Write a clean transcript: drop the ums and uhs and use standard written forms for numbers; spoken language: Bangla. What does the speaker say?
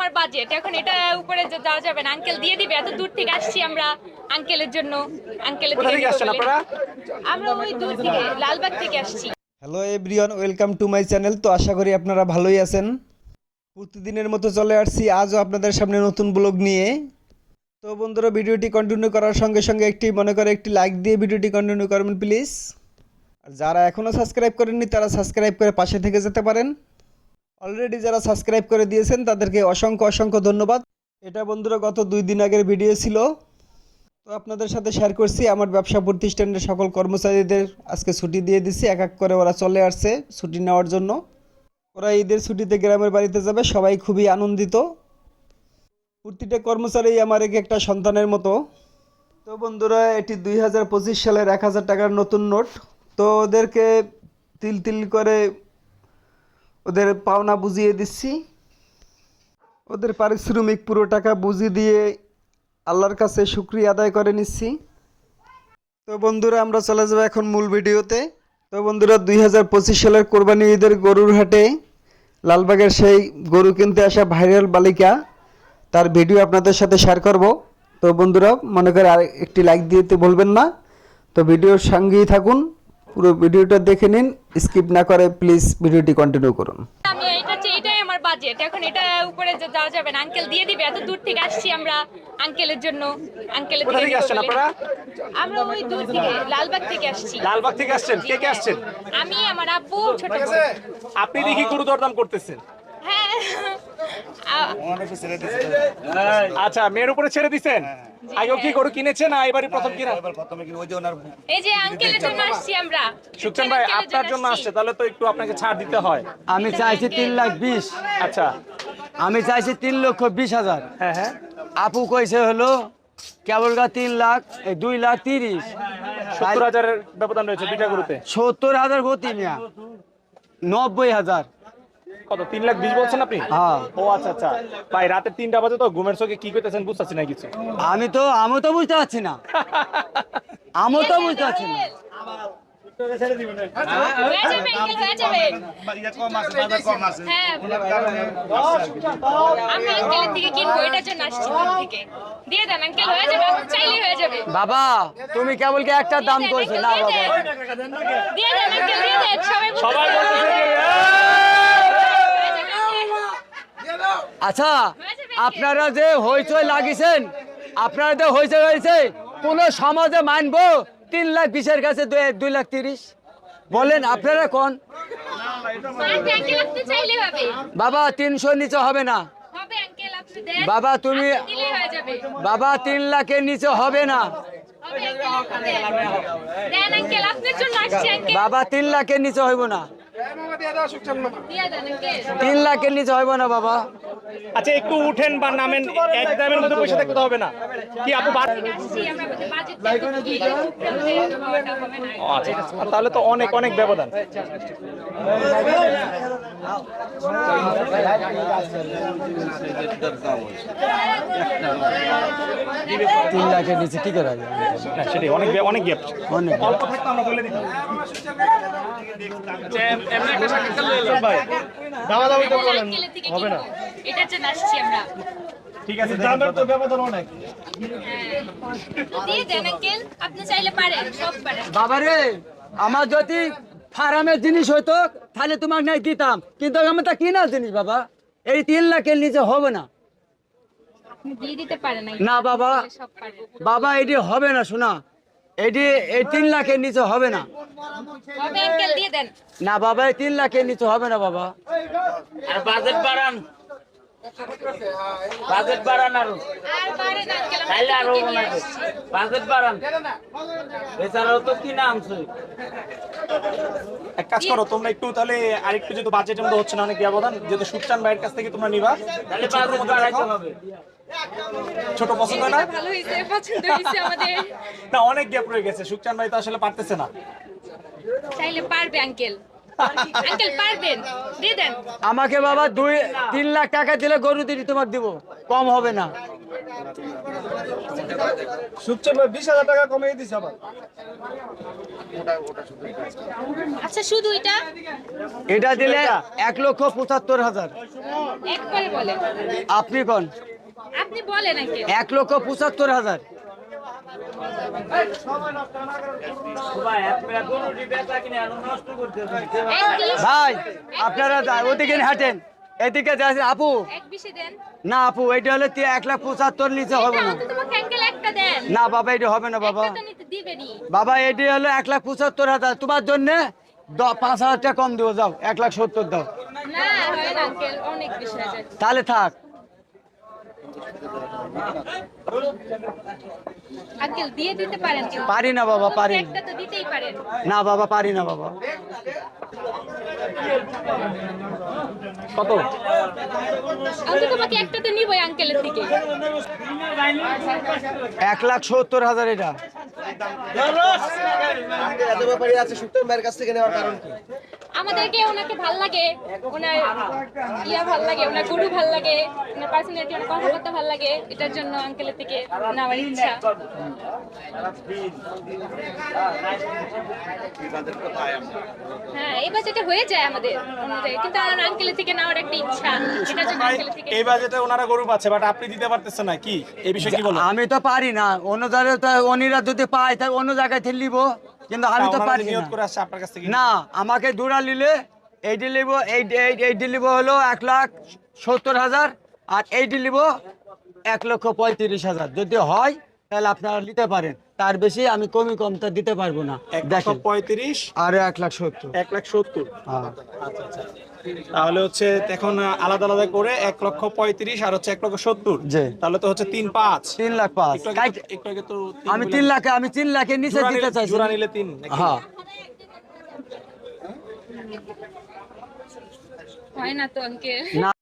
আমার বাজেট, এখন এটা উপরে যাওয়া যাবে না। আঙ্কেল দিয়ে দিবে, এত দূর থেকে আসছি আমরা আঙ্কেলের জন্য। আঙ্কেলের কোথা থেকে আসছেন আপনারা? আমরা ওই দূর থেকে লালবাগ থেকে আসছি। Hello everyone, welcome to my channel. তো আশা করি আপনারা ভালোই আছেন। প্রতিদিনের মতো চলে আসছি আজও আপনাদের সামনে নতুন ব্লগ নিয়ে। তো বন্ধুরা, ভিডিওটি কন্টিনিউ করার সঙ্গে সঙ্গে একটি লাইক দিয়ে ভিডিওটি কন্টিনিউ করবেন প্লিজ। আর যারা এখনও সাবস্ক্রাইব করেননি তারা সাবস্ক্রাইব করে পাশে থেকে যেতে পারেন। অলরেডি যারা সাবস্ক্রাইব করে দিয়েছেন তাদেরকে অসংখ্য অসংখ্য ধন্যবাদ। এটা বন্ধুরা গত 2 দিন আগের ভিডিও ছিল। তো আপনাদের সাথে শেয়ার করছি আমার ব্যবসা প্রতিষ্ঠানের সকল কর্মচারীদের আজকে ছুটি দিয়ে দিচ্ছি। এক এক করে ওরা চলে আসছে ছুটি নেওয়ার জন্য। ওরা ঈদের ছুটিতে গ্রামের বাড়িতে যাবে, সবাই খুবই আনন্দিত। প্রতিটা কর্মচারী আমার এক একটা সন্তানের মতো। তো বন্ধুরা, এটি 2025 সালের 1000 টাকার নতুন নোট। তো ওদেরকে তিল তিল করে ওদের পাওনা বুঝিয়ে দিচ্ছি। ওদের পারিশ্রমিক পুরো টাকা বুঝিয়ে দিয়ে আল্লাহর কাছে শুকরিয়া আদায় করে নিচ্ছি। তো বন্ধুরা, আমরা চলে যাবো এখন মূল ভিডিওতে। তো বন্ধুরা, 2025 সালের কোরবানি ঈদের গরুর হাটে লালবাগের সেই গরু কিনতে আসা ভাইরাল বালিকা, তার ভিডিও আপনাদের সাথে শেয়ার করব। তো বন্ধুরা, মনে করে আর একটি লাইক দিতে ভুলবেন না। তো ভিডিওর সঙ্গেই থাকুন, পুরো ভিডিওটা দেখে নিন, স্কিপ না করে প্লিজ ভিডিওটি কন্টিনিউ করুন। আমি এটাই আমার বাজেট, এখন এটা উপরে যাওয়া যাবে না। আঙ্কেল দিয়ে দিবে, এত দূর থেকে আসছি আমরা আঙ্কেলের জন্য। আঙ্কেলের কোথা থেকে আসছেন আপনারা? আমরা ওই দূর থেকে লালবাগ থেকে আসছি। লালবাগ থেকে আসছেন? কে কে আসছেন? আমি, আমার আব্বু, ছোট বোন। আপনি দেখি গরু দরদাম করতেছেন। হ্যাঁ। আচ্ছা, মেয়ের উপরে ছেড়ে দিছেন? আগেও কি গরু কিনেছেন না এবারই প্রথম কিনা? এই যে আঙ্কেলের জন্য আসছি আমরা। সুকচান ভাই আপনার জন্য আসছে, তাহলে তো একটু আপনাকে ছাড় দিতে হয়। আমি চাইছি 3,20,000। আচ্ছা, আমি চাইছি 3,20,000। হ্যাঁ হ্যাঁ, আপু কইছে হলো কেবল 2,30,000। 70,000-এর ব্যবধান রয়েছে দুইটা গরুতে। 70,000 গতি মিয়া, 90,000। কত, 3,20,000 বলছেন আপনি? হ্যাঁ। ও আচ্ছা আচ্ছা ভাই, রাতে 3টা বাজে তো ঘুমের চোখে কি করতেছেন বুঝতেছি না কিছু। আমি তো বুঝতে পারছি না। আমি তো বুঝতে পারছি না। হয়ে যাবে আঙ্কেল, হয়ে যাবে। হ্যাঁ, আমি আঙ্কেলের থেকে কিনবো, এটার জন্য আসছি দূর থেকে। দিয়ে দেন আঙ্কেল, হয়ে যাবে, আপনি চাইলেই হয়ে যাবে। বাবা তুমি কেবল কি একটা দাম কইছো না বাবা? দিয়ে দেন আঙ্কেল, দিয়ে দেন। সবাই বলতেছে যে, আচ্ছা, আপনারা যে হইচই লাগিয়েছেন, আপনারা যে হইচই হয়েছে, কোন সমাজে মানবো 3,20,000 কাছে 2,30,000? বলেন আপনারা কোন? আঙ্কেল, আপনি চাইলেই হবে। বাবা 300 নিচে হবে না। হবে আঙ্কেল, আপনি দেন। বাবা তুমি, আপনি দিলেই হয়ে যাবে। বাবা 3,00,000-এর নিচে হবে না। হবে আঙ্কেল, আপনি দেন। দেন আঙ্কেল, আপনার জন্য আসছি আঙ্কেল। বাবা 3,00,000-এর নিচে হইব না। দিয়ে দেন আঙ্কেল। 3,00,000-এর নিচে হইব না বাবা। আচ্ছা একটু উঠেন বা নামেন, এক দামের মধ্যে পয়সা থাকতে হবে না কি আপু? আসছি আমরা, বাজেট কি হবে না। ও আচ্ছা, তাহলে তো অনেক অনেক ব্যবধান। 3,00,000-এর নিচে কি করে হবে? না সেটাই, অনেক অনেক গ্যাপ। অনেক। অল্প থাকতে আমরা বলে দিতাম। এমনি একটা সাক্ষাৎকার লইলাম ভাই, দাওয়া দাওয়া তো বলেন হবে না। এটার জন্য আসছি আমরা। ঠিক আছে, দামের তো ব্যবধান অনেক। দিয়ে দেন আঙ্কেল, আপনি চাইলে পারেন, সব পারেন। বাবা রে, আমার যদি ফার্মের জিনিস হইতো তাহলে তোমাকে নাই দিতাম, কিন্তু আমার তা কিনা জিনিস বাবা। এই 3,00,000-এর নিচে হবে না। আপনি দিয়ে দিতে পারেন না বাবা, সব পারেন। বাবা এটি হবে না, শোনা, এটি এই 3,00,000-এর নিচে হবে না। হবে আঙ্কেল, দিয়ে দেন। না বাবা, এই 3,00,000-এর নিচে হবে না বাবা। আর বাজেট বাড়ান, বাজেট বাড়ান আরো। আর পারেন আঙ্কেল, তাইলে আরো আমরা মনে হয় বাজেট বাড়ান, এছাড়াও তো কিনা আনছে। এক কাজ করো তোমরা একটু, তাহলে আরেকটু যেহেতু বাজেটের মধ্যে হচ্ছে না অনেক ব্যবধান, যেহেতু সুকচান ভাইয়ের কাছ থেকে তোমরা নিবা, তাহলে ছোটর বাজেট মধ্যে বাড়াইতে রাখো। হবে। ছোট পছন্দ হয় না? ভালো হয়েছে, পছন্দ হয়েছে আমাদের। না অনেক গ্যাপ রয়ে গেছে, সুকচান ভাই তো আসলে পারতেছে না। চাইলে পারবে আঙ্কেল, আঙ্কেল পারবেন, দিয়ে দেন। আমাকে বাবা 2-3 লাখ টাকা দিলে গরু দিদি তোমাকে দিব, কম হবে না। সুপচান ভাই 20,000 টাকা কমিয়ে দিছে আবার। আচ্ছা শুধু এটা এটা দিলে 1,75,000। একবারে বলেন, আপনি কোন আপনি বলেন আঙ্কেল। 1,75,000। ভাই আপনারা ওদিকে হাঁটেন, এদিকে যাচ্ছেন আপু। এক বিশে দেন। না আপু, এটা হলে 1,75,000 নিচে হবে না। এটা তো তোমাকে আঙ্কেল একটা দেন। না বাবা, এটা হবে না বাবা। একটা তো নিতে দিবেনই। বাবা এটি হলো 1,75,000, তোমার জন্য 5,000 টাকা কম দিব, যাও 1,70,000 দাও। না হয় না আঙ্কেল, অনেক বেশি হয়ে যায়। তাহলে থাক। আঙ্কেল দিয়ে দিতে পারেন কিন্তু। পারি না বাবা, পারি না। একটা তো দিতেই পারেন। না বাবা, পারি না বাবা। কত? আমি তোমাকে একটা তো নিবই আঙ্কেলের থেকে। 1,70,000 এটা। এত ব্যাপারই আছে সুপচান ভাইয়ের কাছ থেকে নেওয়ার কারণ কি? আমাদেরকে ওনাকে ভাল লাগে, ওনার ভাল লাগে, ওনার গরু ভাল লাগে, ওনার পার্সোনালিটি, ওনার কথাবার্তা ভাল লাগে, এটার জন্য আঙ্কেলের থেকে নেওয়ার ইচ্ছা। হ্যাঁ, এই বাজেটে হয়ে যায় আমাদের অনুযায়ী, কিন্তু আমার আঙ্কেলের থেকে নেওয়ার একটা ইচ্ছা, এটার জন্য ভাই আঙ্কেলের থেকে। এই বাজেটে ওনারা গরু পাচ্ছে বাট আপনি দিতে পারতেছেন না, কি এই বিষয়ে কি বলেন? আমি তো পারি না, অন্য জায়গায় তো অন্যরা যদি পায় তাই অন্য জায়গায় থেকে নিব, কিন্তু আমি তো ওনারা পারি নিয়ত না। করে আসছে আপনার কাছ থেকে। না, আমাকে দুরা নিলে এইটি নিব, এইটি নিব হলো 1,70,000, আর এইটি নিব 1,35,000। যদি হয় তাহলে আপনারা নিতে পারেন, তার বেশি আমি কমটা দিতে পারবো না। দেখেন 1,35,000 আর 1,70,000। 1,70,000। হ্যাঁ। আচ্ছা আচ্ছা, তাহলে হচ্ছে এখন আলাদা আলাদা করে 1,35,000 আর হচ্ছে 1,70,000। জি। তাহলে তো হচ্ছে 3,5,000। 3,05,000 একটু আগে তো আমি 3 লাখের নিচে দিতে চাইছি। জোড়া নিলে 3 নাকি? হ্যাঁ। হয় না তো আঙ্কেল। না